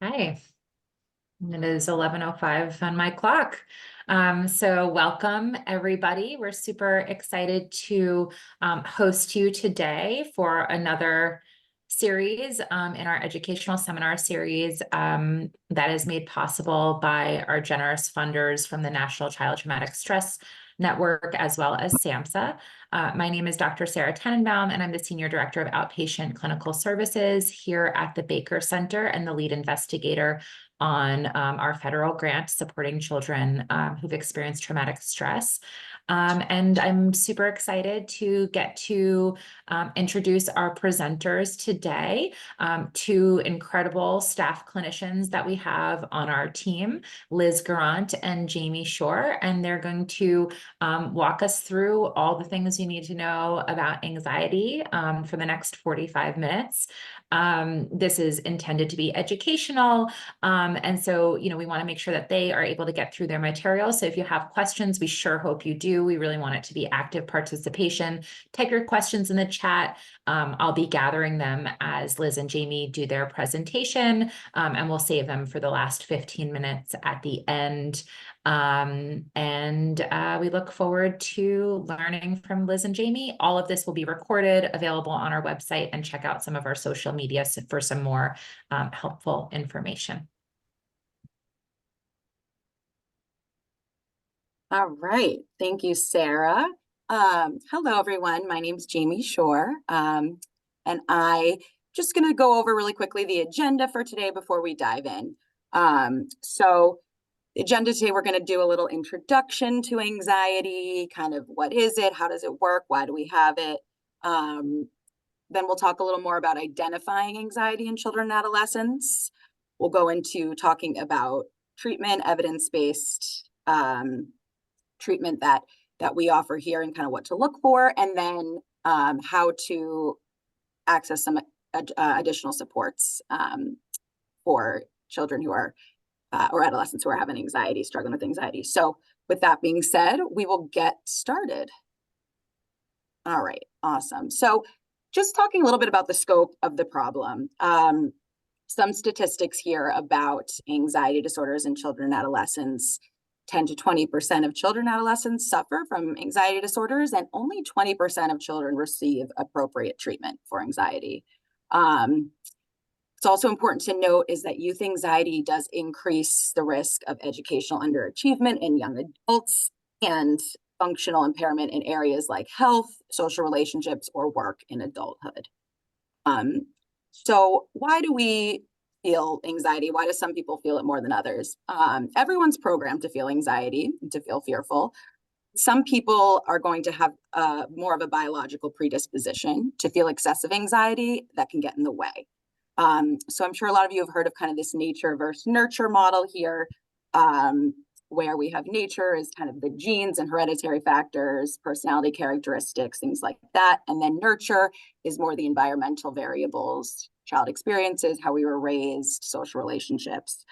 Hi, it is 11:05 on my clock. So welcome everybody. We're super excited to host you today for another series in our educational seminar series that is made possible by our generous funders from the National Child Traumatic Stress Network, as well as SAMHSA. My name is Dr. Sarah Tenenbaum, and I'm the Senior Director of Outpatient Clinical Services here at the Baker Center and the lead investigator on our federal grant supporting children who've experienced traumatic stress. And I'm super excited to get to introduce our presenters today, two incredible staff clinicians that we have on our team, Liz Garant and Jamie Shore, and they're going to walk us through all the things you need to know about anxiety for the next 45 minutes. This is intended to be educational. And so, we want to make sure that they are able to get through their material. So if you have questions, we sure hope you do. We really want it to be active participation. Type your questions in the chat. I'll be gathering them as Liz and Jamie do their presentation, and we'll save them for the last 15 minutes at the end. We look forward to learning from Liz and Jamie. All of this will be recorded, available on our website, and check out some of our social media for some more helpful information. All right. Thank you, Sarah. Hello, everyone. My name is Jamie Shore, and I just going to go over really quickly the agenda for today before we dive in. So the agenda today, we're going to do a little introduction to anxiety, kind of what is it, how does it work, why do we have it? Then we'll talk a little more about identifying anxiety in children and adolescents. We'll go into talking about treatment, evidence-based treatment that we offer here and kind of what to look for, and then how to access some additional supports for children who are or adolescents who are having anxiety, struggling with anxiety. So with that being said, we will get started. All right, awesome. So just talking a little bit about the scope of the problem. Some statistics here about anxiety disorders in children and adolescents. 10 to 20% of children and adolescents suffer from anxiety disorders, and only 20% of children receive appropriate treatment for anxiety. It's also important to note is that youth anxiety does increase the risk of educational underachievement in young adults and functional impairment in areas like health, social relationships, or work in adulthood. So why do we feel anxiety? Why do some people feel it more than others? Everyone's programmed to feel anxiety, to feel fearful. Some people are going to have more of a biological predisposition to feel excessive anxiety that can get in the way. So I'm sure a lot of you have heard of kind of this nature versus nurture model here, where we have nature as kind of the genes and hereditary factors, personality characteristics, things like that. And then nurture is more the environmental variables, child experiences, how we were raised, social relationships.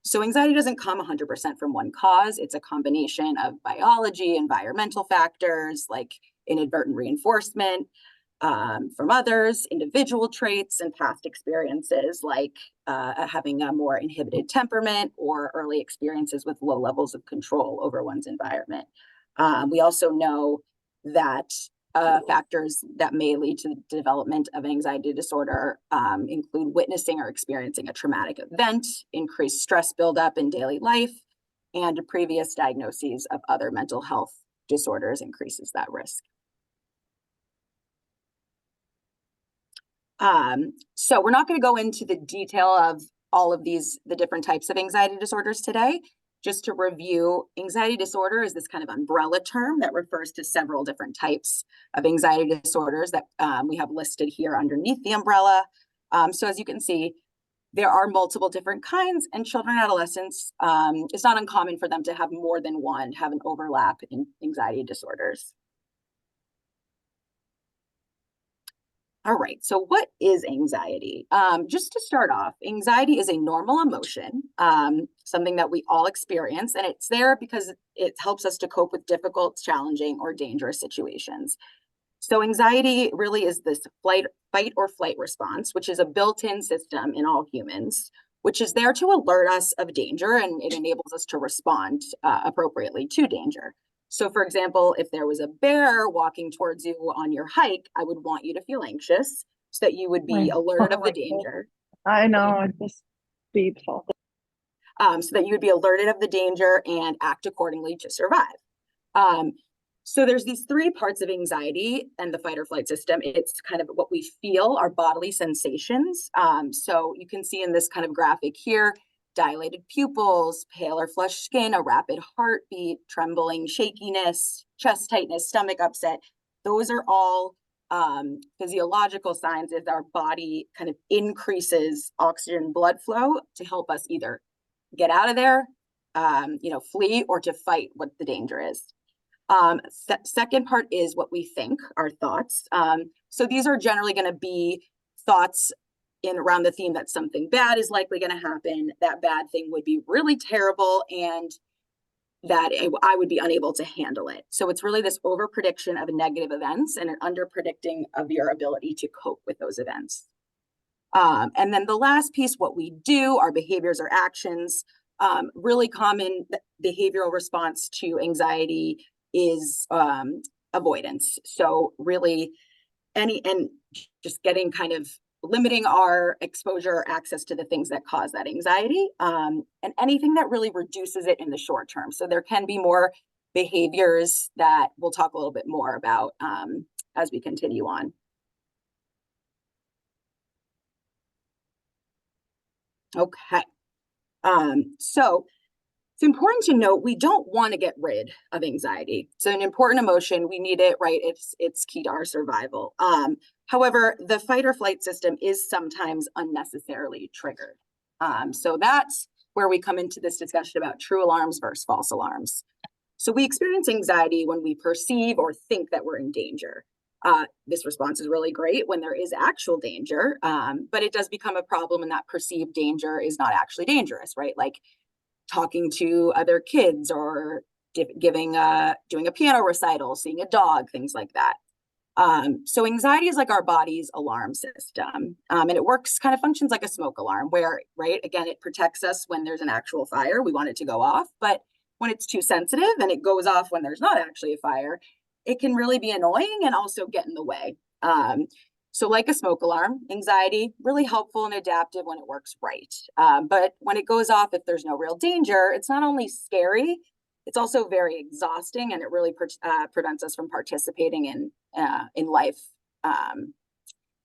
So anxiety doesn't come 100% from one cause. It's a combination of biology, environmental factors like inadvertent reinforcement from others, individual traits, and past experiences like having a more inhibited temperament or early experiences with low levels of control over one's environment. We also know that factors that may lead to the development of anxiety disorder include witnessing or experiencing a traumatic event, increased stress buildup in daily life, and previous diagnoses of other mental health disorders increases that risk. So we're not going to go into the detail of all of the different types of anxiety disorders today. Just to review, anxiety disorder is this kind of umbrella term that refers to several different types of anxiety disorders that we have listed here underneath the umbrella. So as you can see, there are multiple different kinds, and children and adolescents, it's not uncommon for them to have more than one, have an overlap in anxiety disorders. All right, so what is anxiety? Just to start off, anxiety is a normal emotion, something that we all experience, and it's there because it helps us to cope with difficult, challenging, or dangerous situations. So anxiety really is this fight or flight response, which is a built-in system in all humans, which is there to alert us of danger, and it enables us to respond appropriately to danger. So for example, if there was a bear walking towards you on your hike, I would want you to feel anxious so that you would be alerted of the danger. I know, it just beeps all the So that you would be alerted of the danger and act accordingly to survive. So there's these three parts of anxiety and the fight or flight system. It's kind of what we feel, our bodily sensations. So you can see in this kind of graphic here, dilated pupils, pale or flushed skin, a rapid heartbeat, trembling, shakiness, chest tightness, stomach upset. Those are all physiological signs as our body kind of increases oxygen blood flow to help us either get out of there, flee, or to fight what the danger is. Second part is what we think, our thoughts. So these are generally going to be thoughts in around the theme that something bad is likely going to happen, that bad thing would be really terrible, and that I would be unable to handle it. So it's really this over prediction of negative events and an under predicting of your ability to cope with those events. And then the last piece, what we do, our behaviors or actions. Really common behavioral response to anxiety is avoidance. So really just getting kind of limiting our exposure or access to the things that cause that anxiety, and anything that really reduces it in the short term. So there can be more behaviors that we'll talk a little bit more about as we continue on. Okay. So it's important to note we don't want to get rid of anxiety. It's an important emotion. We need it, right? It's key to our survival. However, the fight or flight system is sometimes unnecessarily triggered. So that's where we come into this discussion about true alarms versus false alarms. So we experience anxiety when we perceive or think that we're in danger. This response is really great when there is actual danger, but it does become a problem when that perceived danger is not actually dangerous, right? Like talking to other kids or doing a piano recital, seeing a dog, things like that. So anxiety is like our body's alarm system, and it functions like a smoke alarm where, right, again, it protects us when there's an actual fire. We want it to go off, but when it's too sensitive and it goes off when there's not actually a fire, it can really be annoying and also get in the way. So like a smoke alarm, anxiety, really helpful and adaptive when it works right. But when it goes off, if there's no real danger, it's not only scary, it's also very exhausting, and it really prevents us from participating in life.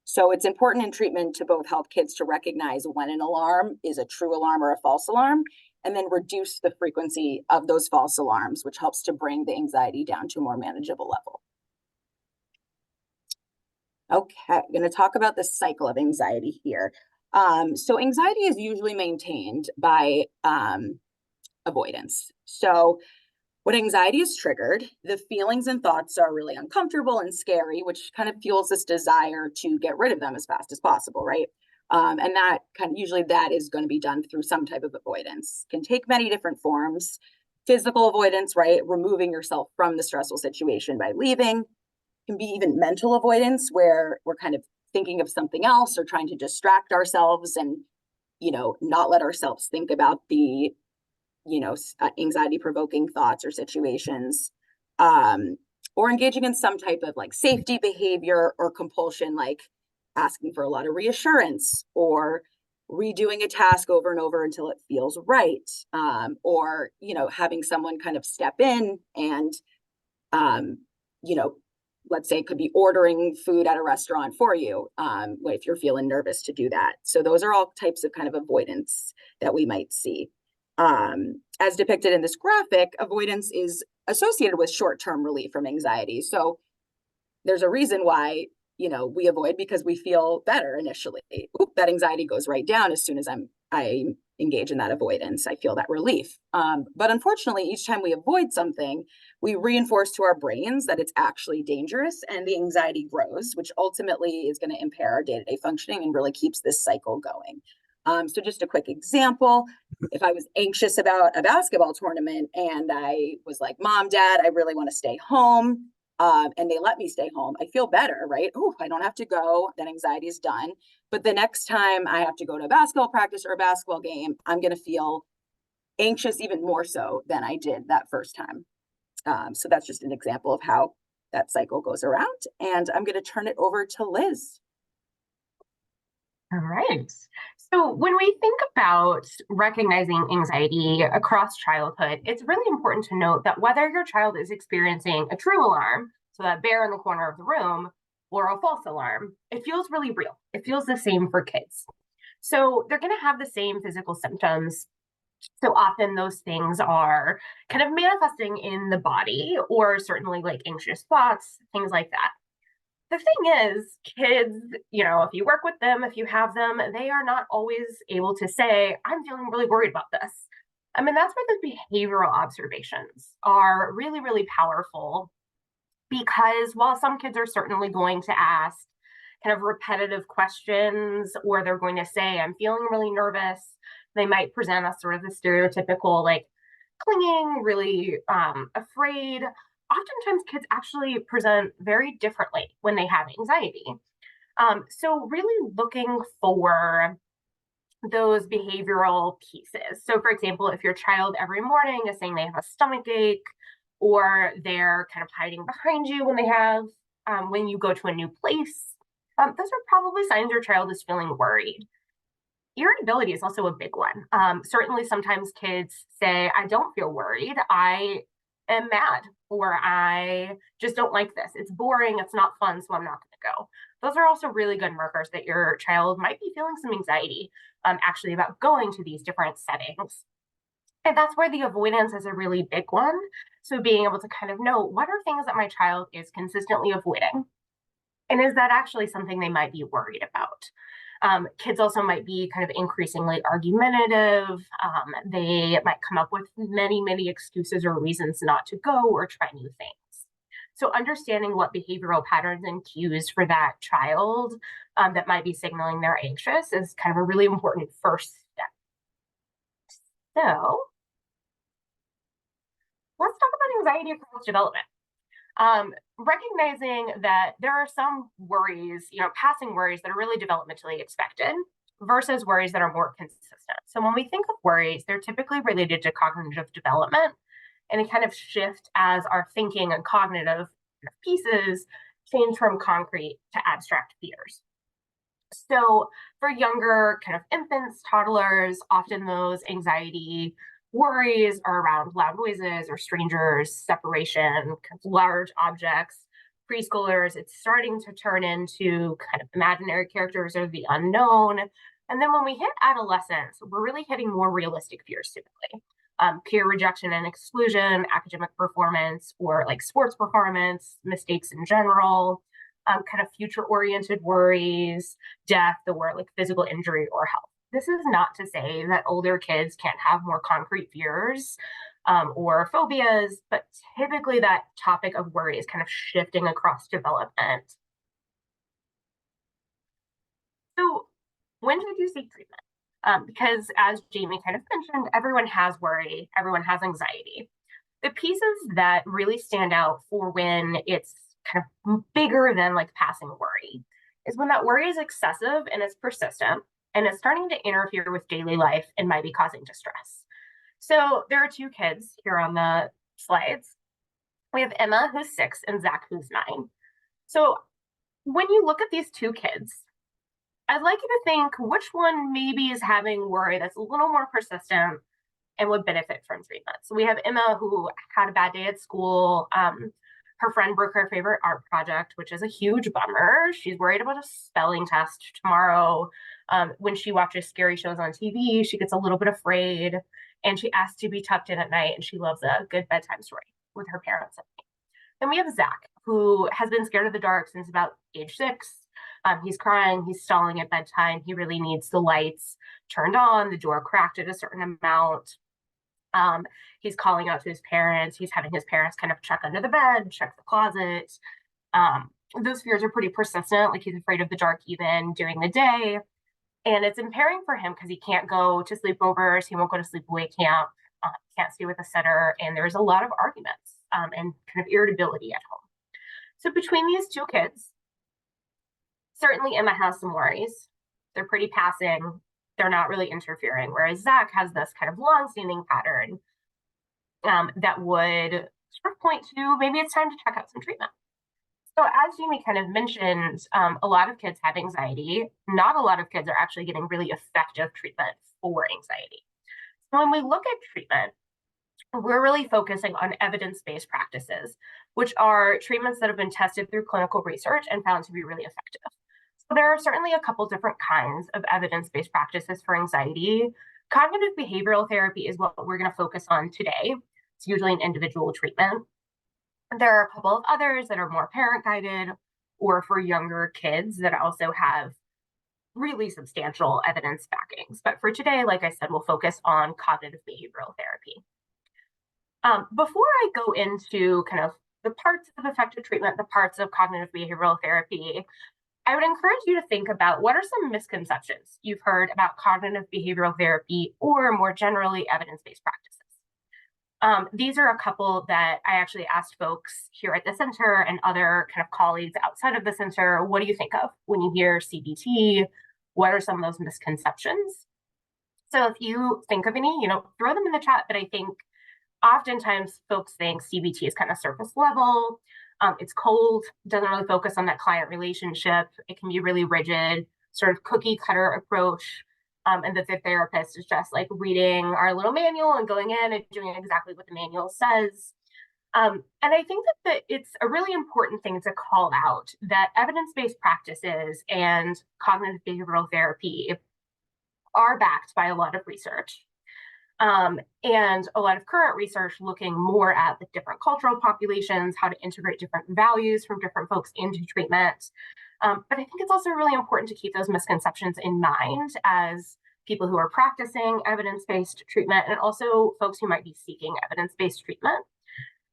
So it's important in treatment to both help kids to recognize when an alarm is a true alarm or a false alarm, and then reduce the frequency of those false alarms, which helps to bring the anxiety down to a more manageable level. Okay, I'm going to talk about the cycle of anxiety here. So anxiety is usually maintained by avoidance. So when anxiety is triggered, the feelings and thoughts are really uncomfortable and scary, which kind of fuels this desire to get rid of them as fast as possible, right? And that usually that is going to be done through some type of avoidance. Can take many different forms. Physical avoidance, right? Removing yourself from the stressful situation by leaving. Can be even mental avoidance, where we're kind of thinking of something else or trying to distract ourselves and, not let ourselves think about the, anxiety provoking thoughts or situations, or engaging in some type of like safety behavior or compulsion, like asking for a lot of reassurance or redoing a task over and over until it feels right, or, having someone kind of step in and, let's say it could be ordering food at a restaurant for you, if you're feeling nervous to do that. So those are all types of kind of avoidance that we might see. As depicted in this graphic, avoidance is associated with short-term relief from anxiety. So there's a reason why, we avoid, because we feel better initially. That anxiety goes right down as soon as I engage in that avoidance. I feel that relief. But unfortunately, each time we avoid something, we reinforce to our brains that it's actually dangerous, and the anxiety grows, which ultimately is going to impair our day-to-day functioning and really keeps this cycle going. So just a quick example, if I was anxious about a basketball tournament and I was like, Mom, Dad, I really want to stay home. and they let me stay home, I feel better, right? Oh, I don't have to go, then anxiety is done. But the next time I have to go to a basketball practice or a basketball game, I'm going to feel anxious even more so than I did that first time. So that's just an example of how that cycle goes around. And I'm going to turn it over to Liz. All right. So when we think about recognizing anxiety across childhood, it's really important to note that whether your child is experiencing a true alarm, so that bear in the corner of the room, or a false alarm, it feels really real. It feels the same for kids. So they're going to have the same physical symptoms. So often those things are kind of manifesting in the body, or certainly like anxious thoughts, things like that. The thing is, kids, if you work with them, if you have them, they are not always able to say, I'm feeling really worried about this. I mean, that's where the behavioral observations are really, really powerful, because while some kids are certainly going to ask kind of repetitive questions, or they're going to say, I'm feeling really nervous, they might present us sort of the stereotypical, like, clinging, really afraid. Oftentimes kids actually present very differently when they have anxiety. So really looking for those behavioral pieces. So for example, if your child every morning is saying they have a stomach ache, or they're kind of hiding behind you when you go to a new place, those are probably signs your child is feeling worried. Irritability is also a big one. Certainly sometimes kids say, I don't feel worried, I am mad, or I just don't like this. It's boring, it's not fun, so I'm not going to go. Those are also really good markers that your child might be feeling some anxiety actually about going to these different settings. And that's where the avoidance is a really big one. So being able to kind of know, what are things that my child is consistently avoiding? And is that actually something they might be worried about? Kids also might be kind of increasingly argumentative. They might come up with many, many excuses or reasons not to go or try new things. So understanding what behavioral patterns and cues for that child that might be signaling they're anxious is kind of a really important first step. So let's talk about anxiety across development. Recognizing that there are some worries, passing worries that are really developmentally expected versus worries that are more consistent. So when we think of worries, they're typically related to cognitive development, and they kind of shift as our thinking and cognitive pieces change from concrete to abstract fears. So for younger kind of infants, toddlers, often those anxiety worries are around loud noises or strangers, separation, large objects. Preschoolers, it's starting to turn into kind of imaginary characters or the unknown. And then when we hit adolescence, we're really hitting more realistic fears typically. Peer rejection and exclusion, academic performance, or like sports performance, mistakes in general, kind of future-oriented worries, death, or like physical injury or health. This is not to say that older kids can't have more concrete fears or phobias, but typically that topic of worry is kind of shifting across development. So when should you seek treatment? Because as Jamie kind of mentioned, everyone has worry, everyone has anxiety. The pieces that really stand out for when it's kind of bigger than like passing worry is when that worry is excessive and it's persistent, and it's starting to interfere with daily life and might be causing distress. So there are two kids here on the slides. We have Emma, who's 6, and Zach, who's 9. So when you look at these two kids, I'd like you to think which one maybe is having worry that's a little more persistent and would benefit from treatment. So we have Emma, who had a bad day at school. Her friend broke her favorite art project, which is a huge bummer. She's worried about a spelling test tomorrow. When she watches scary shows on TV, she gets a little bit afraid, and she asks to be tucked in at night, and she loves a good bedtime story with her parents. Then we have Zach, who has been scared of the dark since about age 6. He's crying, he's stalling at bedtime. He really needs the lights turned on, the door cracked at a certain amount. He's calling out to his parents. He's having his parents kind of check under the bed, check the closet. Those fears are pretty persistent. Like, he's afraid of the dark even during the day. And it's impairing for him because he can't go to sleepovers. He won't go to sleepaway camp. Can't stay with a sitter. And there's a lot of arguments and kind of irritability at home. So between these two kids, certainly Emma has some worries. They're pretty passing. They're not really interfering, whereas Zach has this kind of long-standing pattern that would sort of point to maybe it's time to check out some treatment. So as Jamie kind of mentioned, a lot of kids have anxiety. Not a lot of kids are actually getting really effective treatment for anxiety. So when we look at treatment, we're really focusing on evidence-based practices, which are treatments that have been tested through clinical research and found to be really effective. So there are certainly a couple different kinds of evidence-based practices for anxiety. Cognitive behavioral therapy is what we're going to focus on today. It's usually an individual treatment. There are a couple of others that are more parent-guided or for younger kids that also have really substantial evidence backings. But for today, like I said, we'll focus on cognitive behavioral therapy. Before I go into kind of the parts of effective treatment, the parts of cognitive behavioral therapy, I would encourage you to think about what are some misconceptions you've heard about cognitive behavioral therapy or more generally evidence-based practices. These are a couple that I actually asked folks here at the center and other kind of colleagues outside of the center, what do you think of when you hear CBT? What are some of those misconceptions? So if you think of any, throw them in the chat, but I think oftentimes folks think CBT is kind of surface level. It's cold, doesn't really focus on that client relationship. It can be really rigid, sort of cookie cutter approach. And that the therapist is just like reading our little manual and going in and doing exactly what the manual says. And I think that it's a really important thing to call out that evidence-based practices and cognitive behavioral therapy are backed by a lot of research. And a lot of current research looking more at the different cultural populations, how to integrate different values from different folks into treatment. But I think it's also really important to keep those misconceptions in mind as people who are practicing evidence-based treatment and also folks who might be seeking evidence-based treatment,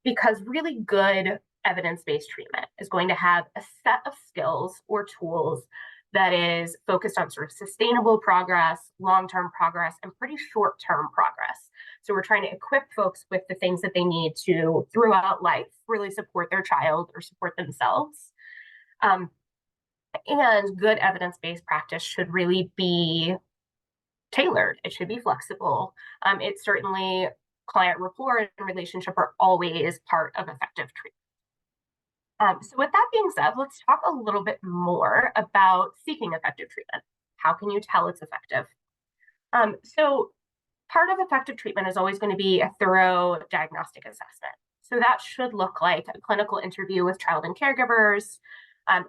because really good evidence-based treatment is going to have a set of skills or tools that is focused on sort of sustainable progress, long-term progress, and pretty short-term progress. So we're trying to equip folks with the things that they need to, throughout life, really support their child or support themselves. And good evidence-based practice should really be tailored. It should be flexible. It's certainly client rapport and relationship are always part of effective treatment. So with that being said, let's talk a little bit more about seeking effective treatment. How can you tell it's effective? So part of effective treatment is always going to be a thorough diagnostic assessment. So that should look like a clinical interview with child and caregivers,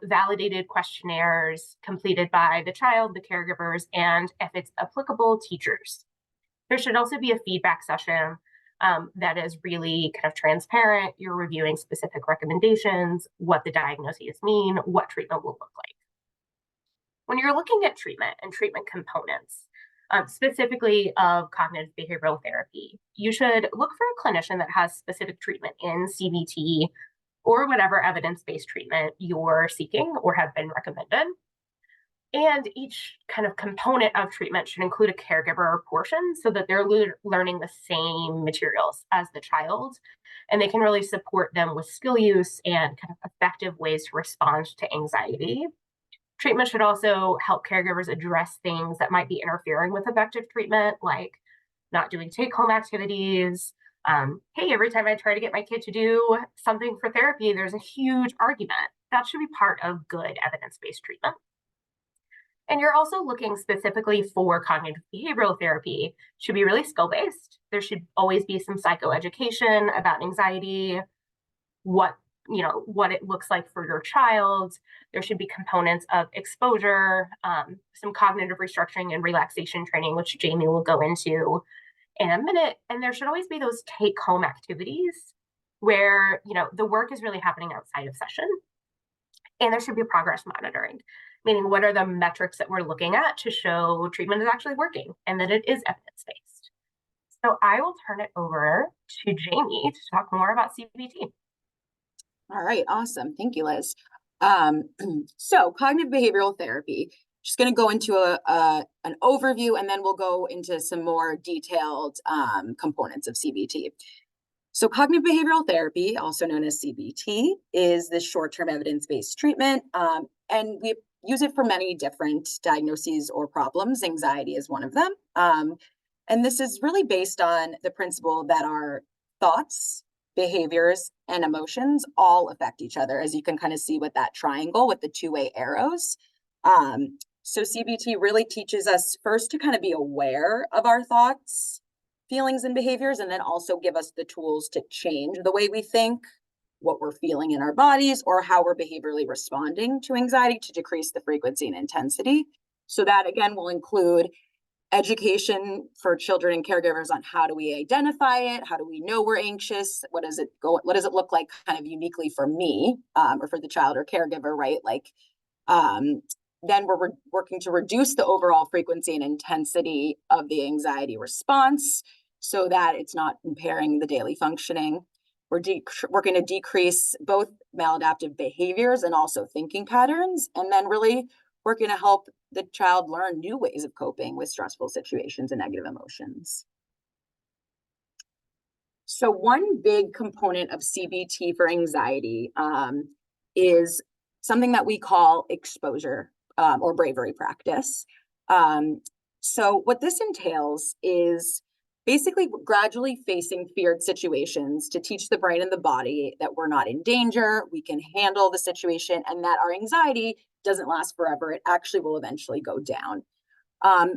validated questionnaires completed by the child, the caregivers, and if it's applicable, teachers. There should also be a feedback session that is really kind of transparent. You're reviewing specific recommendations, what the diagnoses mean, what treatment will look like. When you're looking at treatment and treatment components, specifically of cognitive behavioral therapy, you should look for a clinician that has specific treatment in CBT or whatever evidence-based treatment you're seeking or have been recommended. And each kind of component of treatment should include a caregiver portion so that they're learning the same materials as the child, and they can really support them with skill use and kind of effective ways to respond to anxiety. Treatment should also help caregivers address things that might be interfering with effective treatment, like not doing take-home activities. Hey, every time I try to get my kid to do something for therapy, there's a huge argument. That should be part of good evidence-based treatment. And you're also looking specifically for cognitive behavioral therapy. It should be really skill-based. There should always be some psychoeducation about anxiety, what it looks like for your child. There should be components of exposure, some cognitive restructuring and relaxation training, which Jamie will go into in a minute. And there should always be those take-home activities where, the work is really happening outside of session. And there should be progress monitoring, meaning what are the metrics that we're looking at to show treatment is actually working and that it is evidence-based. So I will turn it over to Jamie to talk more about CBT. All right, awesome. Thank you, Liz. So cognitive behavioral therapy, just going to go into an overview, and then we'll go into some more detailed components of CBT. So cognitive behavioral therapy, also known as CBT, is this short-term evidence-based treatment, and we use it for many different diagnoses or problems. Anxiety is one of them. And this is really based on the principle that our thoughts, behaviors, and emotions all affect each other, as you can kind of see with that triangle with the two-way arrows. So CBT really teaches us first to kind of be aware of our thoughts, feelings, and behaviors, and then also give us the tools to change the way we think, what we're feeling in our bodies, or how we're behaviorally responding to anxiety to decrease the frequency and intensity. So that again will include education for children and caregivers on how do we identify it, how do we know we're anxious, what does it look like kind of uniquely for me, or for the child or caregiver, right? Like then we're working to reduce the overall frequency and intensity of the anxiety response so that it's not impairing the daily functioning. We're working to decrease both maladaptive behaviors and also thinking patterns, and then really working to help the child learn new ways of coping with stressful situations and negative emotions. So one big component of CBT for anxiety is something that we call exposure or bravery practice. So what this entails is basically gradually facing feared situations to teach the brain and the body that we're not in danger, we can handle the situation, and that our anxiety doesn't last forever. It actually will eventually go down.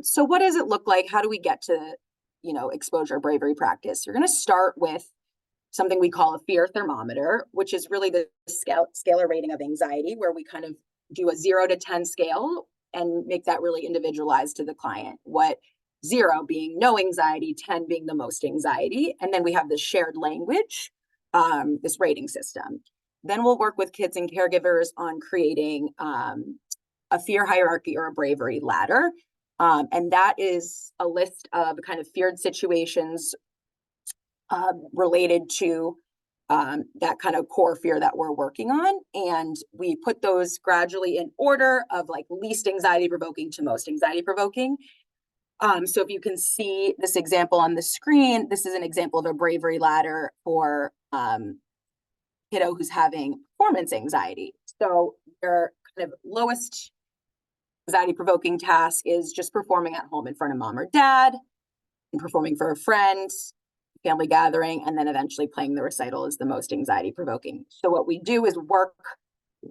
So what does it look like? How do we get to, exposure bravery practice? You're going to start with something we call a fear thermometer, which is really the scalar rating of anxiety, where we kind of do a 0 to 10 scale and make that really individualized to the client. 0 being no anxiety, 10 being the most anxiety. And then we have this shared language, this rating system. Then we'll work with kids and caregivers on creating a fear hierarchy or a bravery ladder. And that is a list of kind of feared situations related to that kind of core fear that we're working on. And we put those gradually in order of like least anxiety provoking to most anxiety provoking. So if you can see this example on the screen, this is an example of a bravery ladder for kiddo who's having performance anxiety. So their kind of lowest anxiety provoking task is just performing at home in front of mom or dad and performing for a friend, family gathering, and then eventually playing the recital is the most anxiety provoking. So what we do is work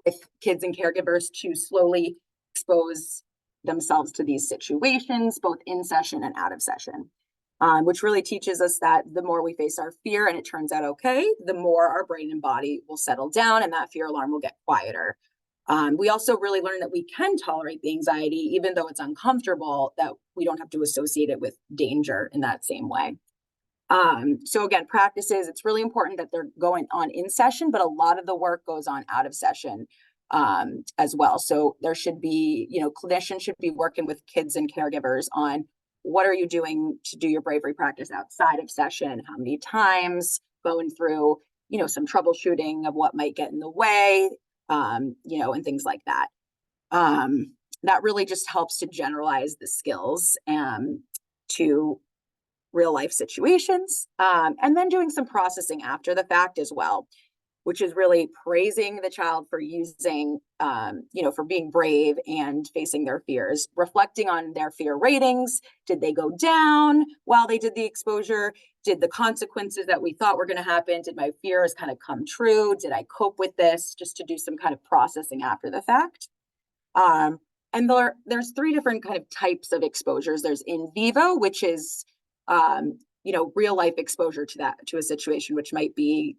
with kids and caregivers to slowly expose themselves to these situations, both in session and out of session, which really teaches us that the more we face our fear and it turns out okay, the more our brain and body will settle down and that fear alarm will get quieter. We also really learn that we can tolerate the anxiety, even though it's uncomfortable, that we don't have to associate it with danger in that same way. So again, practices, it's really important that they're going on in session, but a lot of the work goes on out of session as well. So there should be, clinicians should be working with kids and caregivers on what are you doing to do your bravery practice outside of session, how many times, going through, some troubleshooting of what might get in the way, and things like that. That really just helps to generalize the skills to real life situations, and then doing some processing after the fact as well, which is really praising the child for using, for being brave and facing their fears, reflecting on their fear ratings. Did they go down while they did the exposure? Did the consequences that we thought were going to happen, did my fears kind of come true? Did I cope with this? Just to do some kind of processing after the fact. And there's 3 different kind of types of exposures. There's in vivo, which is real life exposure to a situation, which might be,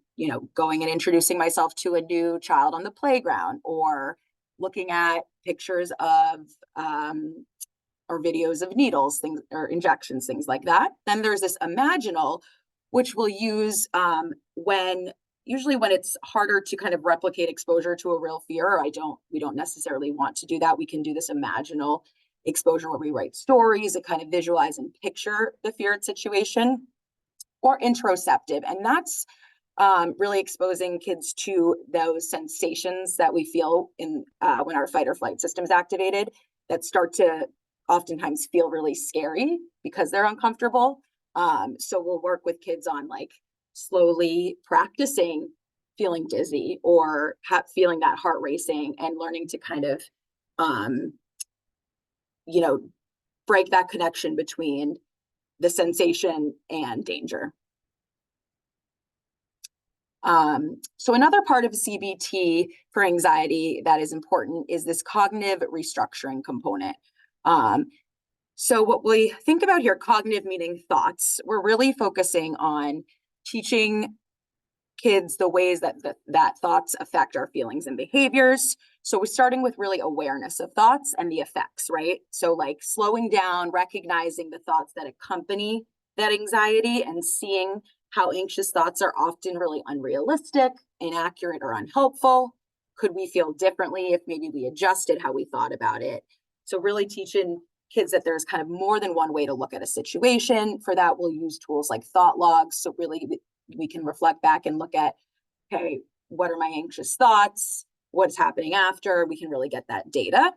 going and introducing myself to a new child on the playground, or looking at pictures of or videos of needles, things, or injections, things like that. Then there's this imaginal, which we'll use usually when it's harder to kind of replicate exposure to a real fear, or we don't necessarily want to do that. We can do this imaginal exposure where we write stories that kind of visualize and picture the feared situation, or interoceptive. And that's really exposing kids to those sensations that we feel in when our fight or flight system is activated, that start to oftentimes feel really scary because they're uncomfortable. So we'll work with kids on like slowly practicing feeling dizzy or feeling that heart racing and learning to kind of, you know, break that connection between the sensation and danger. So another part of CBT for anxiety that is important is this cognitive restructuring component. So what we think about here, cognitive meaning thoughts, we're really focusing on teaching kids the ways that that thoughts affect our feelings and behaviors. So we're starting with really awareness of thoughts and the effects, right? So like slowing down, recognizing the thoughts that accompany that anxiety and seeing how anxious thoughts are often really unrealistic, inaccurate, or unhelpful. Could we feel differently if maybe we adjusted how we thought about it? So really teaching kids that there's kind of more than one way to look at a situation. For that, we'll use tools like thought logs. So really we can reflect back and look at, okay, what are my anxious thoughts? What's happening after? We can really get that data.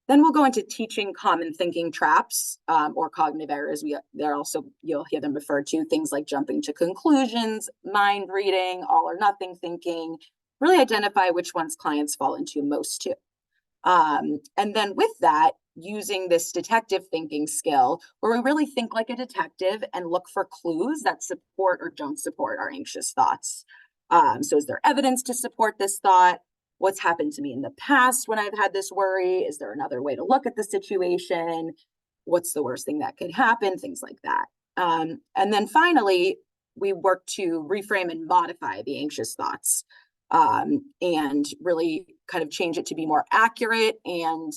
Then we'll go into teaching common thinking traps or cognitive errors. They're also, you'll hear them referred to, things like jumping to conclusions, mind reading, all or nothing thinking, really identify which ones clients fall into most too. And then with that, using this detective thinking skill where we really think like a detective and look for clues that support or don't support our anxious thoughts. So is there evidence to support this thought? What's happened to me in the past when I've had this worry? Is there another way to look at the situation? What's the worst thing that could happen? Things like that. And then finally, we work to reframe and modify the anxious thoughts and really kind of change it to be more accurate and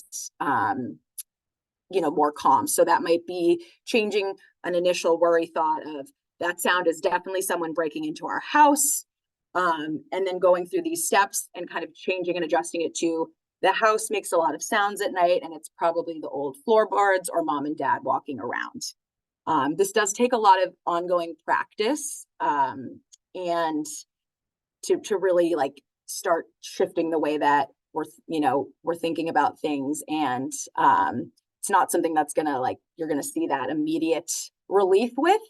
more calm. So that might be changing an initial worry thought of that sound is definitely someone breaking into our house. And then going through these steps and kind of changing and adjusting it to the house makes a lot of sounds at night and it's probably the old floorboards or mom and dad walking around. This does take a lot of ongoing practice and to really like start shifting the way that we're thinking about things. And it's not something that's you're gonna see that immediate relief with.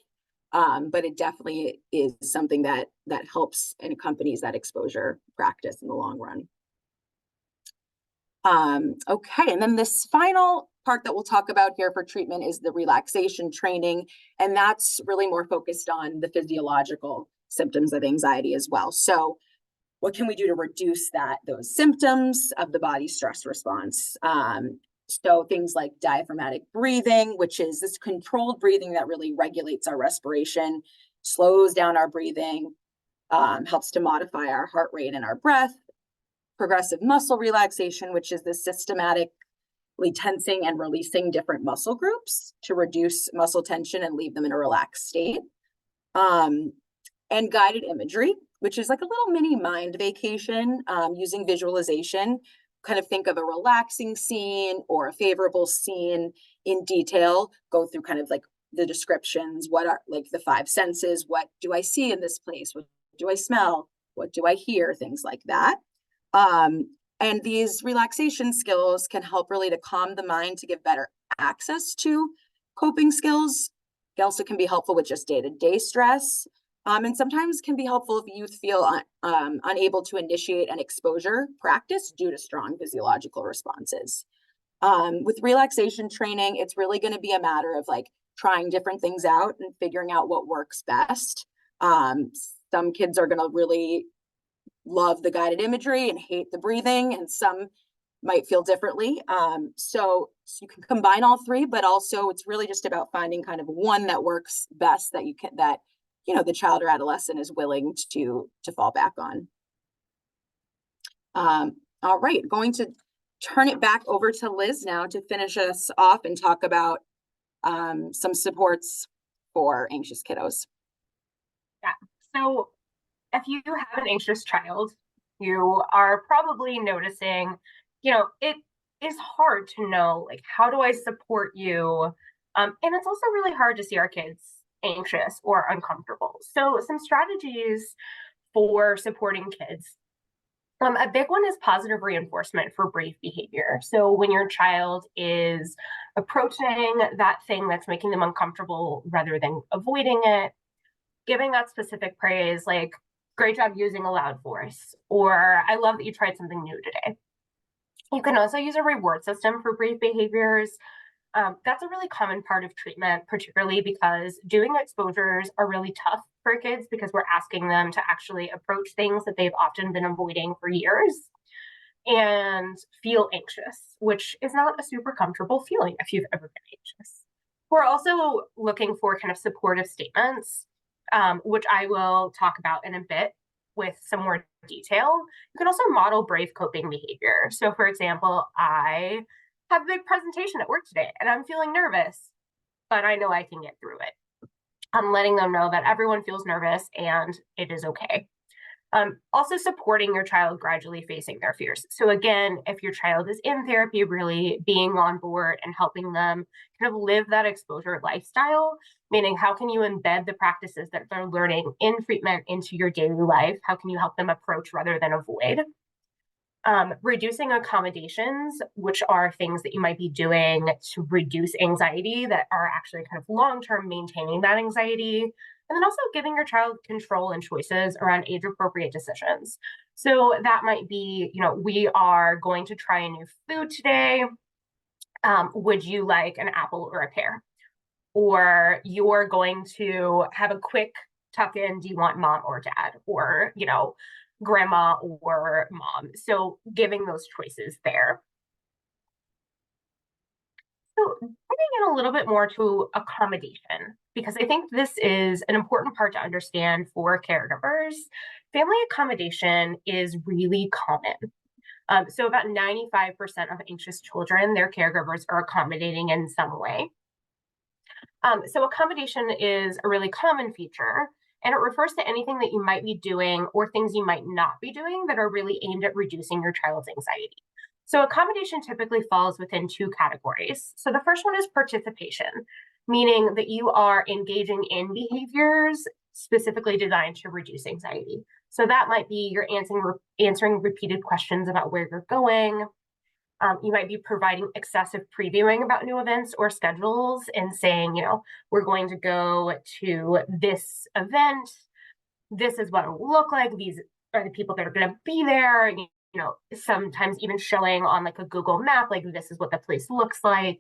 But it definitely is something that helps and accompanies that exposure practice in the long run. Okay, and then this final part that we'll talk about here for treatment is the relaxation training, and that's really more focused on the physiological symptoms of anxiety as well. So what can we do to reduce those symptoms of the body stress response? So things like diaphragmatic breathing, which is this controlled breathing that really regulates our respiration, slows down our breathing, helps to modify our heart rate and our breath. Progressive muscle relaxation, which is this systematically tensing and releasing different muscle groups to reduce muscle tension and leave them in a relaxed state. And guided imagery, which is like a little mini mind vacation using visualization. Kind of think of a relaxing scene or a favorable scene in detail, go through kind of like the descriptions, what are like the five senses, what do I see in this place, what do I smell, what do I hear, things like that. And these relaxation skills can help really to calm the mind to give better access to coping skills. They also can be helpful with just day-to-day stress. And sometimes can be helpful if youth feel unable to initiate an exposure practice due to strong physiological responses. With relaxation training, it's really going to be a matter of like trying different things out and figuring out what works best. Some kids are going to really love the guided imagery and hate the breathing, and some might feel differently. So you can combine all three, but also it's really just about finding kind of one that works best that the child or adolescent is willing to fall back on. All right, going to turn it back over to Liz now to finish us off and talk about some supports for anxious kiddos. Yeah, so if you have an anxious child, you are probably noticing, it is hard to know, like, how do I support you? And it's also really hard to see our kids anxious or uncomfortable. So some strategies for supporting kids. A big one is positive reinforcement for brave behavior. So when your child is approaching that thing that's making them uncomfortable rather than avoiding it, giving that specific praise, like, great job using a loud voice, or I love that you tried something new today. You can also use a reward system for brief behaviors. That's a really common part of treatment, particularly because doing exposures are really tough for kids because we're asking them to actually approach things that they've often been avoiding for years and feel anxious, which is not a super comfortable feeling if you've ever been anxious. We're also looking for kind of supportive statements, which I will talk about in a bit with some more detail. You can also model brave coping behavior. So, for example, I have a big presentation at work today and I'm feeling nervous, but I know I can get through it. I'm letting them know that everyone feels nervous and it is okay. Also supporting your child gradually facing their fears. So again, if your child is in therapy, really being on board and helping them kind of live that exposure lifestyle, meaning how can you embed the practices that they're learning in treatment into your daily life? How can you help them approach rather than avoid? Reducing accommodations, which are things that you might be doing to reduce anxiety that are actually kind of long-term maintaining that anxiety. And then also giving your child control and choices around age-appropriate decisions. So that might be, we are going to try a new food today. Would you like an apple or a pear? Or you're going to have a quick tuck in, do you want mom or dad? Or, grandma or mom. So giving those choices there. So digging in a little bit more to accommodation, because I think this is an important part to understand for caregivers. Family accommodation is really common. So about 95% of anxious children, their caregivers are accommodating in some way. So accommodation is a really common feature, and it refers to anything that you might be doing or things you might not be doing that are really aimed at reducing your child's anxiety. So accommodation typically falls within two categories. So the first one is participation, meaning that you are engaging in behaviors specifically designed to reduce anxiety. So that might be you're answering repeated questions about where you're going. You might be providing excessive previewing about new events or schedules and saying, we're going to go to this event. This is what it will look like. These are the people that are going to be there. Sometimes even showing on like a Google map, like this is what the place looks like.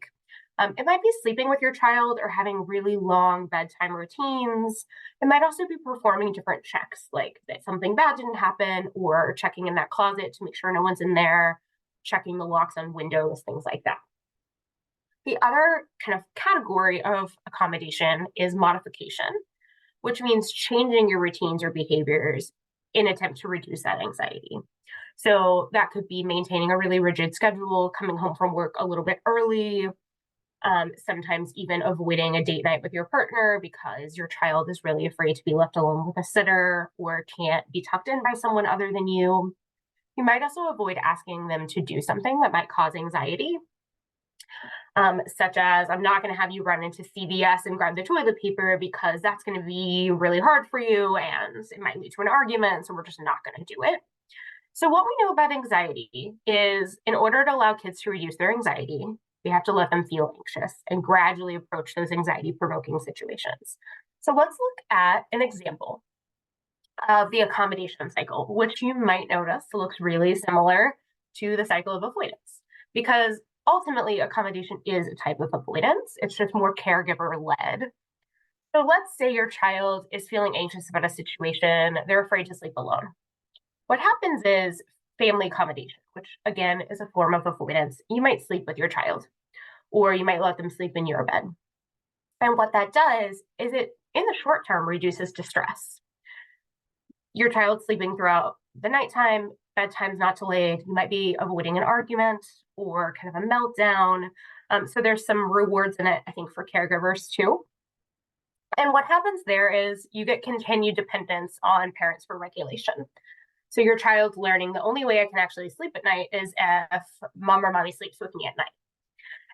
It might be sleeping with your child or having really long bedtime routines. It might also be performing different checks, like that something bad didn't happen, or checking in that closet to make sure no one's in there, checking the locks on windows, things like that. The other kind of category of accommodation is modification, which means changing your routines or behaviors in an attempt to reduce that anxiety. So that could be maintaining a really rigid schedule, coming home from work a little bit early, sometimes even avoiding a date night with your partner because your child is really afraid to be left alone with a sitter or can't be tucked in by someone other than you. You might also avoid asking them to do something that might cause anxiety, such as I'm not going to have you run into CVS and grab the toilet paper because that's going to be really hard for you and it might lead to an argument, so we're just not going to do it. So what we know about anxiety is in order to allow kids to reduce their anxiety, we have to let them feel anxious and gradually approach those anxiety-provoking situations. So let's look at an example of the accommodation cycle, which you might notice looks really similar to the cycle of avoidance, because ultimately accommodation is a type of avoidance. It's just more caregiver-led. So let's say your child is feeling anxious about a situation. They're afraid to sleep alone. What happens is family accommodation, which again is a form of avoidance. You might sleep with your child, or you might let them sleep in your bed. And what that does is it, in the short term, reduces distress. Your child sleeping throughout the nighttime, bedtime's not delayed. You might be avoiding an argument or kind of a meltdown. So there's some rewards in it, I think, for caregivers too. And what happens there is you get continued dependence on parents for regulation. So your child's learning the only way I can actually sleep at night is if mom or mommy sleeps with me at night.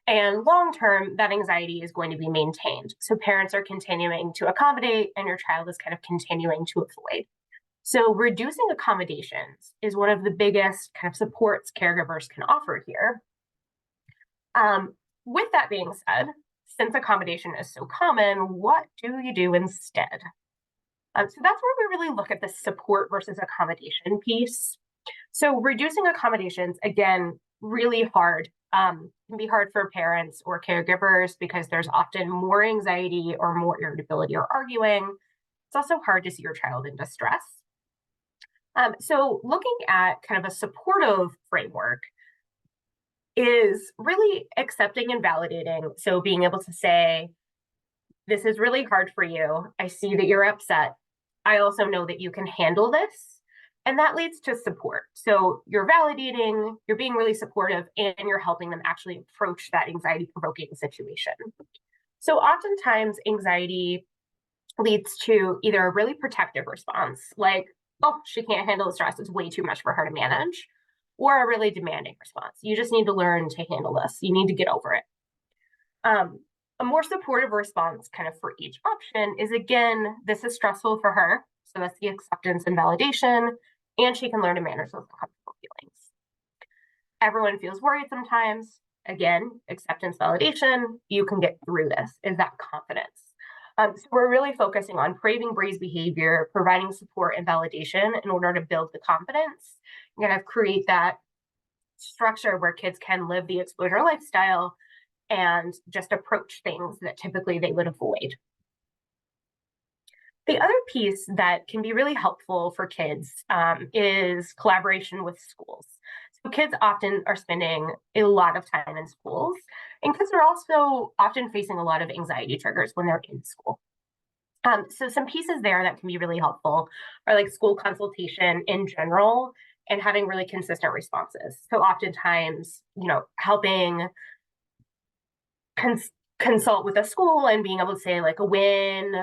And long term, that anxiety is going to be maintained. So parents are continuing to accommodate and your child is kind of continuing to avoid. So reducing accommodations is one of the biggest kind of supports caregivers can offer here. With that being said, since accommodation is so common, what do you do instead? So that's where we really look at the support versus accommodation piece. So reducing accommodations, again, really hard. Can be hard for parents or caregivers because there's often more anxiety or more irritability or arguing. It's also hard to see your child in distress. So looking at kind of a supportive framework is really accepting and validating. So being able to say, this is really hard for you. I see that you're upset. I also know that you can handle this. And that leads to support. So you're validating, you're being really supportive, and you're helping them actually approach that anxiety provoking situation. So oftentimes anxiety leads to either a really protective response, like, oh, she can't handle the stress, it's way too much for her to manage, or a really demanding response. You just need to learn to handle this. You need to get over it. A more supportive response kind of for each option is, again, this is stressful for her. So that's the acceptance and validation, and she can learn to manage those uncomfortable feelings. Everyone feels worried sometimes. Again, acceptance, validation, you can get through this, is that confidence. So we're really focusing on praising Bree's behavior, providing support and validation in order to build the confidence, and kind of create that structure where kids can live the exposure lifestyle and just approach things that typically they would avoid. The other piece that can be really helpful for kids is collaboration with schools. So kids often are spending a lot of time in schools, and kids are also often facing a lot of anxiety triggers when they're in school. So some pieces there that can be really helpful are like school consultation in general and having really consistent responses. So oftentimes, helping consult with a school and being able to say, like, when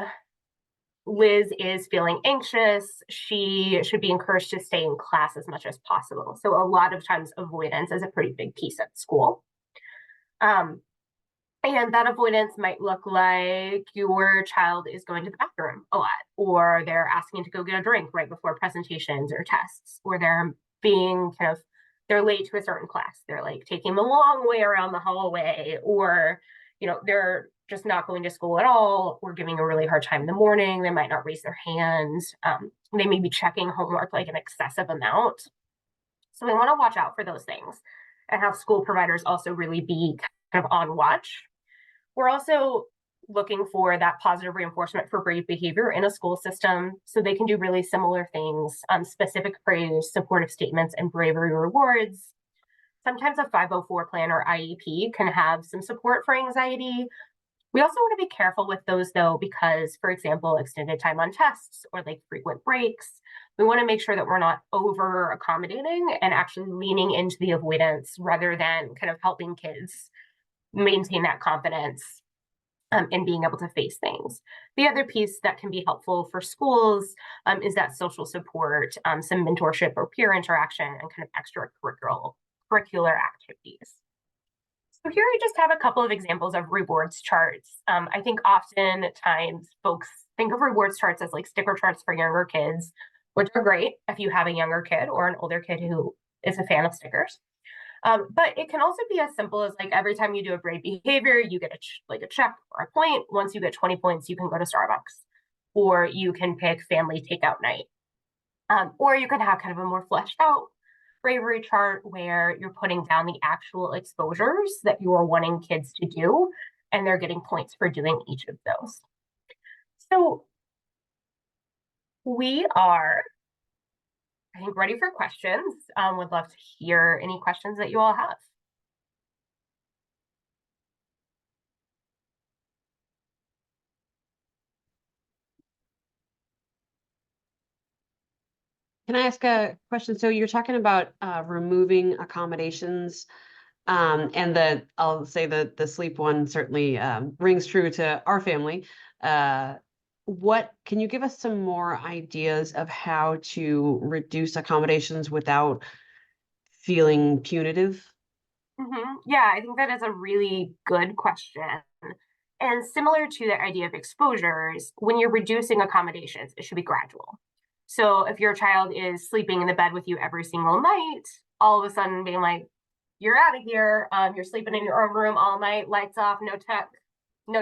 Liz is feeling anxious, she should be encouraged to stay in class as much as possible. So a lot of times avoidance is a pretty big piece at school. And that avoidance might look like your child is going to the bathroom a lot, or they're asking to go get a drink right before presentations or tests, or they're late to a certain class. They're like taking the long way around the hallway, or, they're just not going to school at all, or giving a really hard time in the morning. They might not raise their hands. They may be checking homework like an excessive amount. So we want to watch out for those things and have school providers also really be kind of on watch. We're also looking for that positive reinforcement for brave behavior in a school system so they can do really similar things, specific praise, supportive statements, and bravery rewards. Sometimes a 504 plan or IEP can have some support for anxiety. We also want to be careful with those, though, because, for example, extended time on tests or like frequent breaks, we want to make sure that we're not over accommodating and actually leaning into the avoidance rather than kind of helping kids maintain that confidence and being able to face things. The other piece that can be helpful for schools is that social support, some mentorship or peer interaction, and kind of extracurricular activities. So here I just have a couple of examples of rewards charts. I think oftentimes folks think of rewards charts as like sticker charts for younger kids, which are great if you have a younger kid or an older kid who is a fan of stickers. But it can also be as simple as like every time you do a great behavior, you get a check or a point. Once you get 20 points, you can go to Starbucks, or you can pick family takeout night. Or you could have kind of a more fleshed out bravery chart where you're putting down the actual exposures that you are wanting kids to do, and they're getting points for doing each of those. So we are, I think, ready for questions. Would love to hear any questions that you all have. Can I ask a question? So you're talking about removing accommodations, and I'll say that the sleep one certainly rings true to our family. What can you give us some more ideas of how to reduce accommodations without feeling punitive? Yeah, I think that is a really good question. And similar to the idea of exposures, when you're reducing accommodations, it should be gradual. So if your child is sleeping in the bed with you every single night, all of a sudden being like, you're out of here, you're sleeping in your own room all night, lights off, no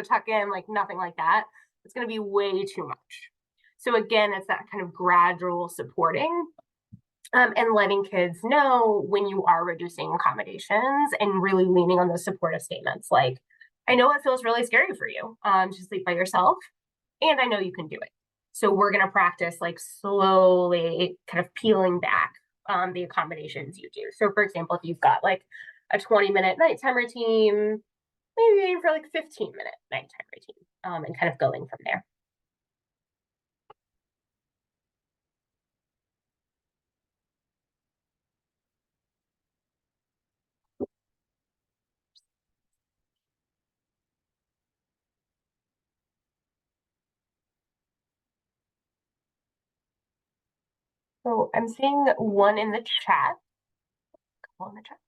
tuck in, like nothing like that, it's going to be way too much. So again, it's that kind of gradual supporting and letting kids know when you are reducing accommodations and really leaning on those supportive statements. Like, I know it feels really scary for you to sleep by yourself, and I know you can do it. So we're going to practice like slowly kind of peeling back the accommodations you do. So for example, if you've got like a 20-minute nighttime routine, maybe aim for like 15-minute nighttime routine and kind of going from there. So I'm seeing one in the chat. Couple in the chat.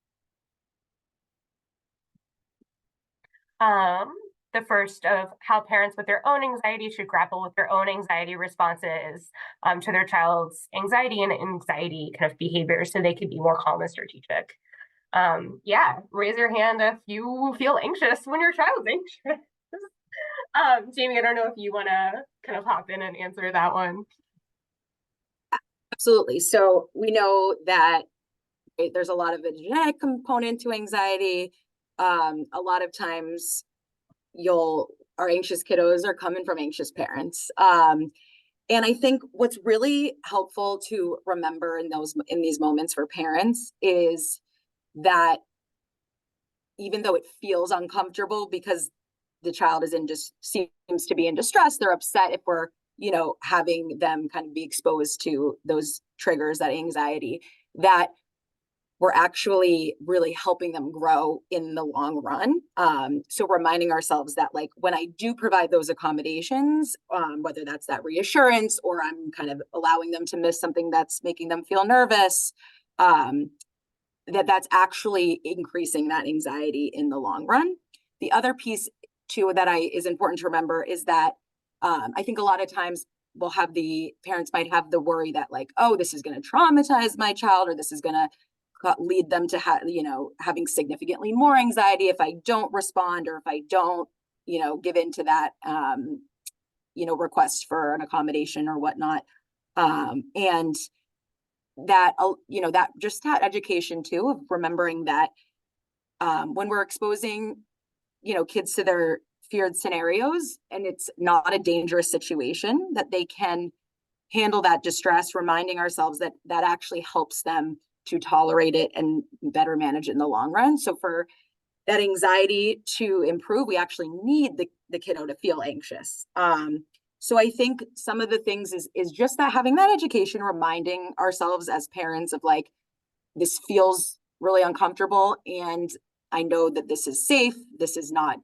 The first of how parents with their own anxiety should grapple with their own anxiety responses to their child's anxiety and anxiety kind of behaviors so they can be more calm and strategic. Yeah, raise your hand if you feel anxious when your child's anxious. Jamie, I don't know if you want to kind of hop in and answer that one. Absolutely. So we know that there's a lot of a genetic component to anxiety. A lot of times our anxious kiddos are coming from anxious parents. And I think what's really helpful to remember in these moments for parents is that even though it feels uncomfortable because the child seems to be in distress, they're upset if we're, having them kind of be exposed to those triggers, that anxiety, that we're actually really helping them grow in the long run. So reminding ourselves that like when I do provide those accommodations, whether that's that reassurance or I'm kind of allowing them to miss something that's making them feel nervous, that's actually increasing that anxiety in the long run. The other piece too that is important to remember is that I think a lot of times parents might have the worry that like, oh, this is going to traumatize my child, or this is going to lead them to having significantly more anxiety if I don't respond, or if I don't, give into that, request for an accommodation or whatnot. And that, that education too, of remembering that when we're exposing, kids to their feared scenarios and it's not a dangerous situation, that they can handle that distress, reminding ourselves that that actually helps them to tolerate it and better manage it in the long run. So for that anxiety to improve, we actually need the kiddo to feel anxious. So I think some of the things is just that having that education, reminding ourselves as parents of like, this feels really uncomfortable and I know that this is safe. This is not,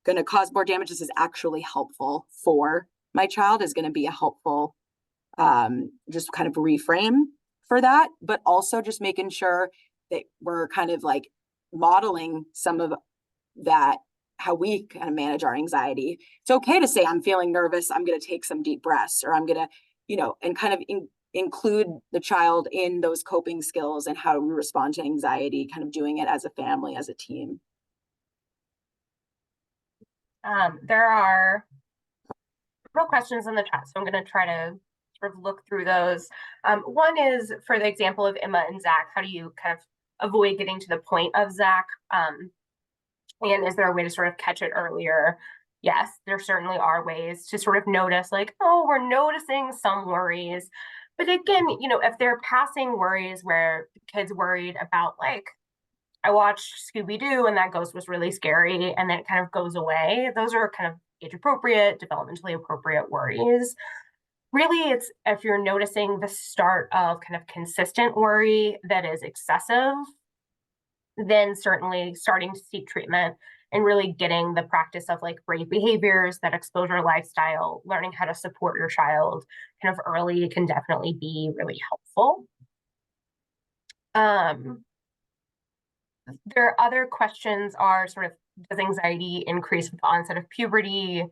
going to cause more damage. This is actually helpful for my child, is going to be a helpful just kind of reframe for that, but also just making sure that we're kind of like modeling some of that, how we kind of manage our anxiety. It's okay to say, I'm feeling nervous, I'm going to take some deep breaths, or I'm going to, and kind of include the child in those coping skills and how we respond to anxiety, kind of doing it as a family, as a team. There are real questions in the chat, so I'm going to try to sort of look through those. One is for the example of Emma and Zach. How do you kind of avoid getting to the point of Zach? And is there a way to sort of catch it earlier? Yes, there certainly are ways to sort of notice like, oh, we're noticing some worries. But again, if they're passing worries where the kid's worried about like, I watched Scooby-Doo and that ghost was really scary and then it kind of goes away. Those are kind of age appropriate, developmentally appropriate worries. Really, it's if you're noticing the start of kind of consistent worry that is excessive, then certainly starting to seek treatment and really getting the practice of like brave behaviors, that exposure lifestyle, learning how to support your child kind of early can definitely be really helpful. There are other questions are sort of, does anxiety increase with the onset of puberty?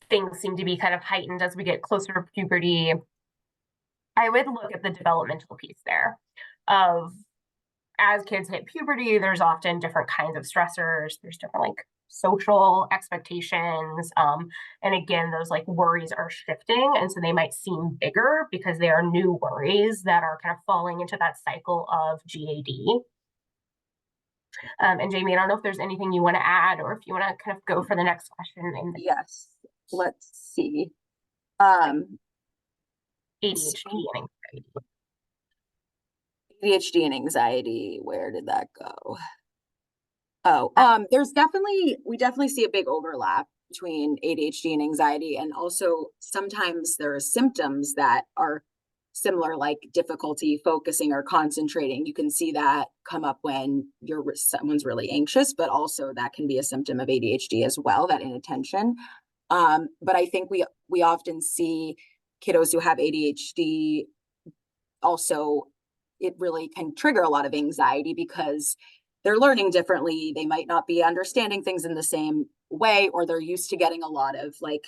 Things seem to be kind of heightened as we get closer to puberty. I would look at the developmental piece there of, as kids hit puberty, there's often different kinds of stressors. There's different like social expectations. And again, those like worries are shifting. And so they might seem bigger because they are new worries that are kind of falling into that cycle of GAD. And Jamie, I don't know if there's anything you want to add or if you want to kind of go for the next question in the Yes, let's see. ADHD and anxiety. ADHD and anxiety, where did that go? Oh, we definitely see a big overlap between ADHD and anxiety. And also sometimes there are symptoms that are similar, like difficulty focusing or concentrating. You can see that come up when someone's really anxious, but also that can be a symptom of ADHD as well, that inattention. But I think we often see kiddos who have ADHD also, it really can trigger a lot of anxiety because they're learning differently. They might not be understanding things in the same way, or they're used to getting a lot of like,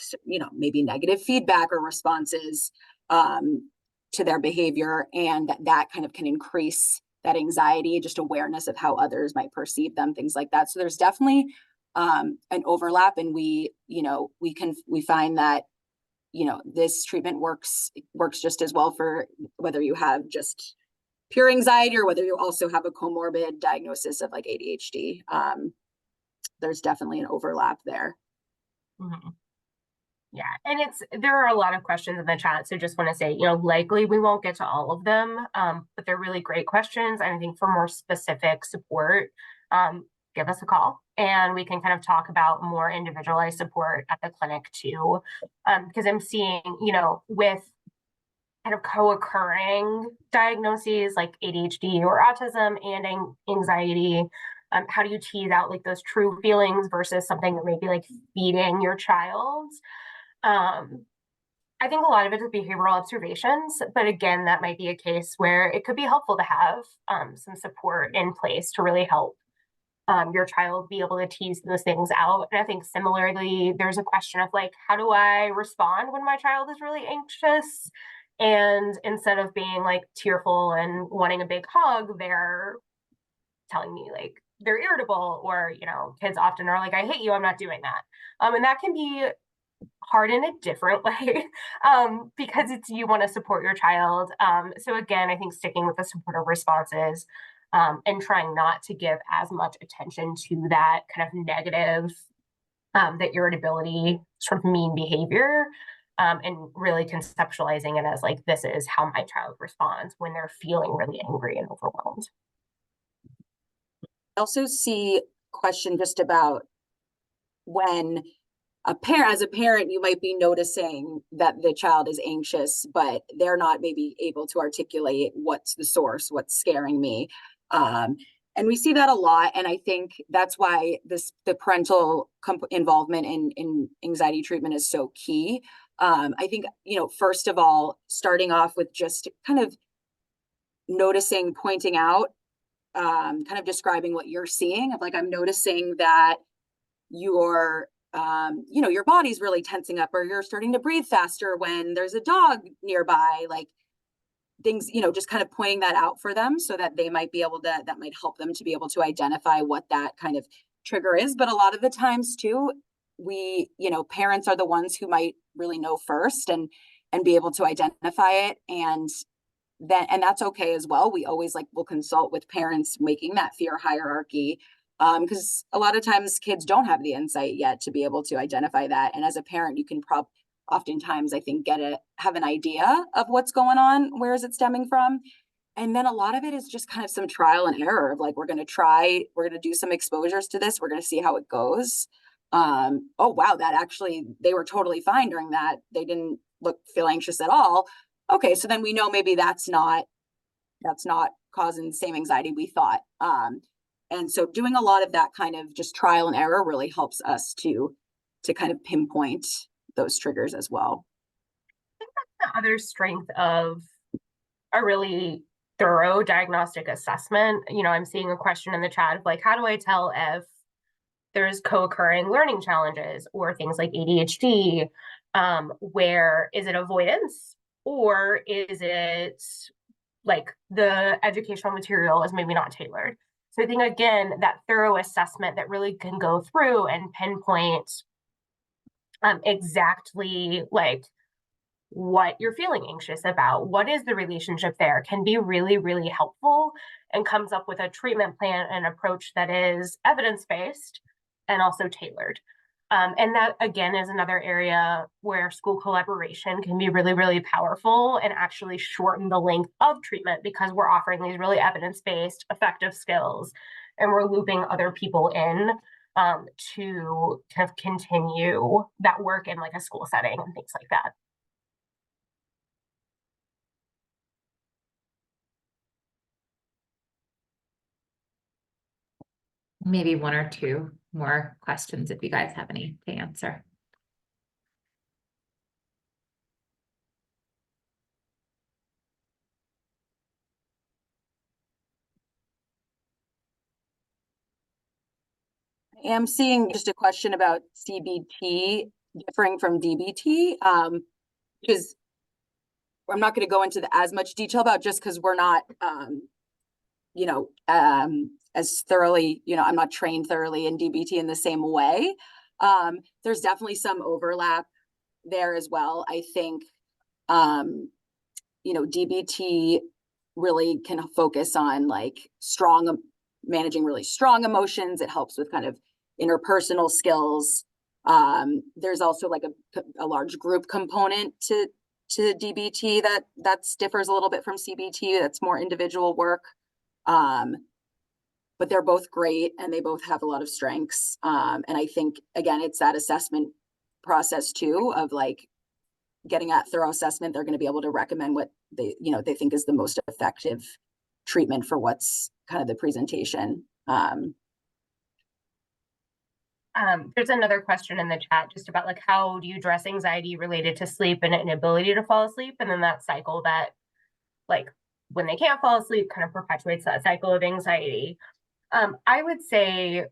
maybe negative feedback or responses to their behavior. And that kind of can increase that anxiety, just awareness of how others might perceive them, things like that. So there's definitely an overlap, and we find that, this treatment works just as well for whether you have just pure anxiety or whether you also have a comorbid diagnosis of like ADHD. There's definitely an overlap there. Mm-hmm. Yeah, and there are a lot of questions in the chat, so just want to say, likely we won't get to all of them, but they're really great questions. And I think for more specific support, give us a call and we can kind of talk about more individualized support at the clinic too. Because I'm seeing, with kind of co-occurring diagnoses like ADHD or autism and anxiety, how do you tease out like those true feelings versus something that may be like feeding your child? I think a lot of it is behavioral observations, but again, that might be a case where it could be helpful to have some support in place to really help your child be able to tease those things out. And I think similarly, there's a question of like, how do I respond when my child is really anxious? And instead of being like tearful and wanting a big hug, they're telling me like they're irritable, or, kids often are like, I hate you, I'm not doing that. And that can be hard in a different way because you want to support your child. So again, I think sticking with the supportive responses and trying not to give as much attention to that kind of negative, that irritability, sort of mean behavior, and really conceptualizing it as like, this is how my child responds when they're feeling really angry and overwhelmed. I also see a question just about when as a parent, you might be noticing that the child is anxious, but they're not maybe able to articulate what's the source, what's scaring me. And we see that a lot. And I think that's why the parental involvement in anxiety treatment is so key. I think, first of all, starting off with just kind of noticing, pointing out, kind of describing what you're seeing of like, I'm noticing that your body's really tensing up, or you're starting to breathe faster when there's a dog nearby, like things, just kind of pointing that out for them so that they might be able to, that might help them to be able to identify what that kind of trigger is. But a lot of the times too, parents are the ones who might really know first and be able to identify it. And that's okay as well. We always will consult with parents making that fear hierarchy, because a lot of times kids don't have the insight yet to be able to identify that. And as a parent, you can oftentimes, I think, have an idea of what's going on, where is it stemming from. And then a lot of it is just kind of some trial and error of like, we're going to do some exposures to this. We're going to see how it goes. Oh, wow, that actually, they were totally fine during that. They didn't feel anxious at all. Okay, so then we know maybe that's not causing the same anxiety we thought. And so doing a lot of that kind of just trial and error really helps us to kind of pinpoint those triggers as well. I think that's the other strength of a really thorough diagnostic assessment. I'm seeing a question in the chat of like, how do I tell if there's co-occurring learning challenges or things like ADHD? Where is it avoidance, or is it like the educational material is maybe not tailored? So I think, again, that thorough assessment that really can go through and pinpoint exactly like what you're feeling anxious about, what is the relationship there, can be really, really helpful, and comes up with a treatment plan and approach that is evidence-based and also tailored. And that, again, is another area where school collaboration can be really, really powerful and actually shorten the length of treatment, because we're offering these really evidence-based, effective skills, and we're looping other people in to kind of continue that work in like a school setting and things like that. Maybe one or two more questions if you guys have any to answer. I am seeing just a question about CBT differing from DBT, because I'm not going to go into as much detail about, just because we're not, as thoroughly, I'm not trained thoroughly in DBT in the same way. There's definitely some overlap there as well. I think, DBT really can focus on like managing really strong emotions. It helps with kind of interpersonal skills. There's also like a large group component to DBT that differs a little bit from CBT. That's more individual work. But they're both great and they both have a lot of strengths. And I think, again, it's that assessment process too, of like getting at thorough assessment. They're going to be able to recommend what they think is the most effective treatment for what's kind of the presentation. There's another question in the chat just about like, how do you address anxiety related to sleep and inability to fall asleep? And then that cycle that, like, when they can't fall asleep, kind of perpetuates that cycle of anxiety. I would say,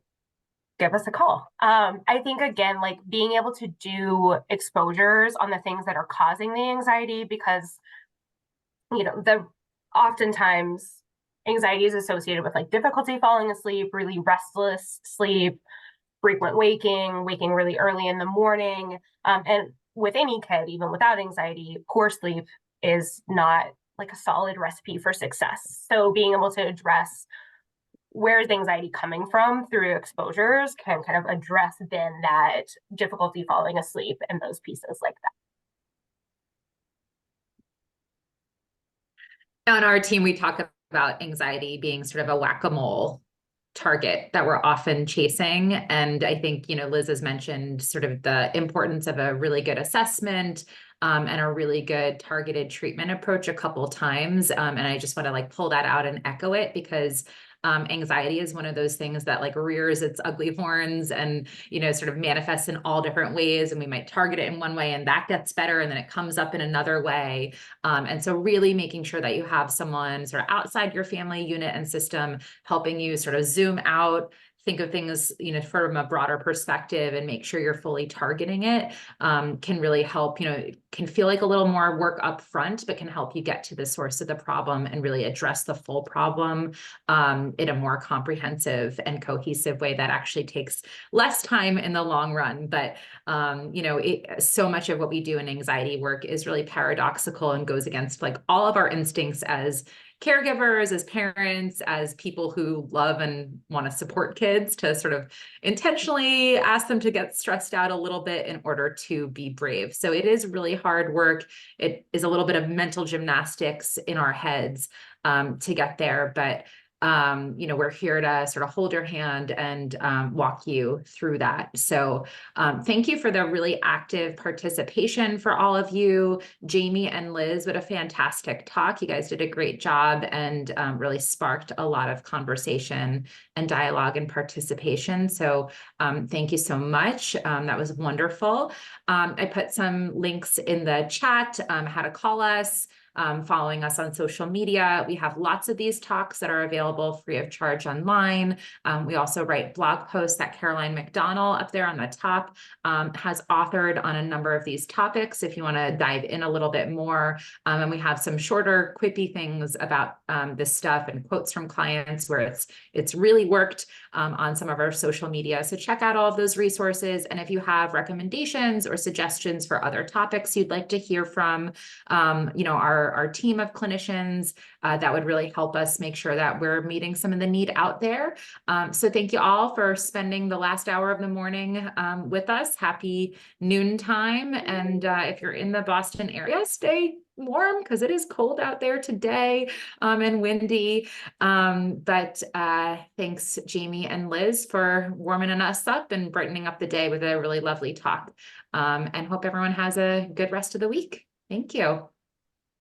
give us a call. I think, again, like being able to do exposures on the things that are causing the anxiety, because, oftentimes anxiety is associated with like difficulty falling asleep, really restless sleep, frequent waking really early in the morning. And with any kid, even without anxiety, poor sleep is not like a solid recipe for success. So being able to address where is anxiety coming from through exposures can kind of address then that difficulty falling asleep and those pieces like that. On our team, we talk about anxiety being sort of a whack-a-mole target that we're often chasing. And I think, Liz has mentioned sort of the importance of a really good assessment and a really good targeted treatment approach a couple times. And I just want to like pull that out and echo it, because anxiety is one of those things that like rears its ugly horns and, sort of manifests in all different ways. And we might target it in one way and that gets better, and then it comes up in another way. And so really making sure that you have someone sort of outside your family unit and system helping you sort of zoom out, think of things, from a broader perspective and make sure you're fully targeting it, can really help, can feel like a little more work up front, but can help you get to the source of the problem and really address the full problem in a more comprehensive and cohesive way that actually takes less time in the long run. But, so much of what we do in anxiety work is really paradoxical and goes against like all of our instincts as caregivers, as parents, as people who love and want to support kids, to sort of intentionally ask them to get stressed out a little bit in order to be brave. So it is really hard work. It is a little bit of mental gymnastics in our heads to get there. But we're here to sort of hold your hand and walk you through that. So thank you for the really active participation for all of you. Jamie and Liz, what a fantastic talk. You guys did a great job and really sparked a lot of conversation and dialogue and participation. So thank you so much. That was wonderful. I put some links in the chat, how to call us. following us on social media. We have lots of these talks that are available free of charge online. We also write blog posts that Caroline McDonald up there on the top has authored on a number of these topics if you want to dive in a little bit more. And we have some shorter, quippy things about this stuff and quotes from clients where it's really worked on some of our social media. So check out all of those resources. And if you have recommendations or suggestions for other topics you'd like to hear from, our team of clinicians, that would really help us make sure that we're meeting some of the need out there. So thank you all for spending the last hour of the morning with us. Happy noontime. And if you're in the Boston area, stay warm because it is cold out there today and windy. But thanks, Jamie and Liz, for warming us up and brightening up the day with a really lovely talk. And hope everyone has a good rest of the week. Thank you.